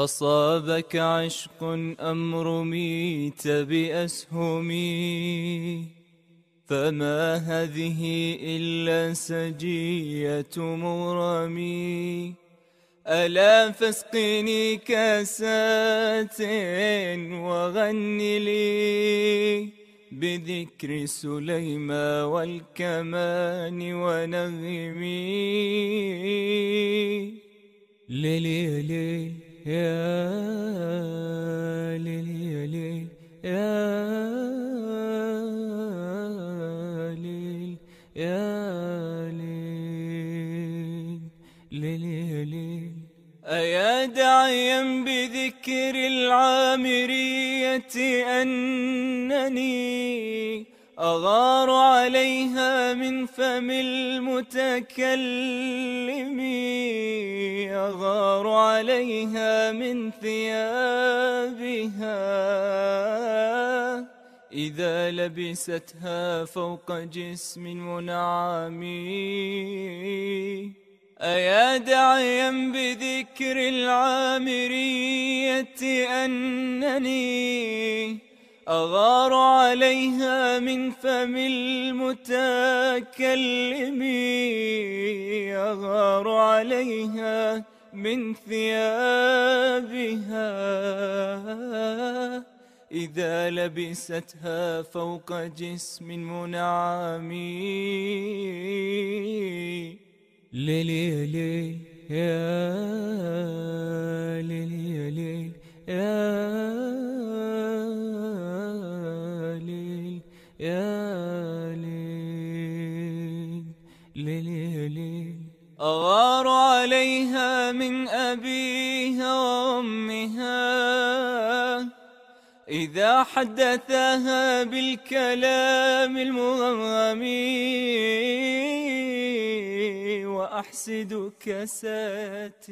أصابك عشق أم رميت بأسهمي، فما هذه إلا سجية مرمي. ألا فاسقني كاسات وغن لي بذكر سليما والكمان ونغمي. ليلي ليل يا ليلي ليل يا ليل يا ليل ليلي ليل. أيا داعيا بذكر العامرية أنني أغار عليها من فم المتكلم، أغار عليها من ثيابها إذا لبستها فوق جسم منعم. أيا داعيا بذكر العامرية أنني أغار عليها من فم المتكلم، أغار عليها من ثيابها إذا لبستها فوق جسم منعم. ليلي ليل يا ليلي ليل يا ليل يا ليل ليلي ليل. أغار عليها من أبيها وأمها إذا حدثها بالكلام المغرم، وأحسد كاسات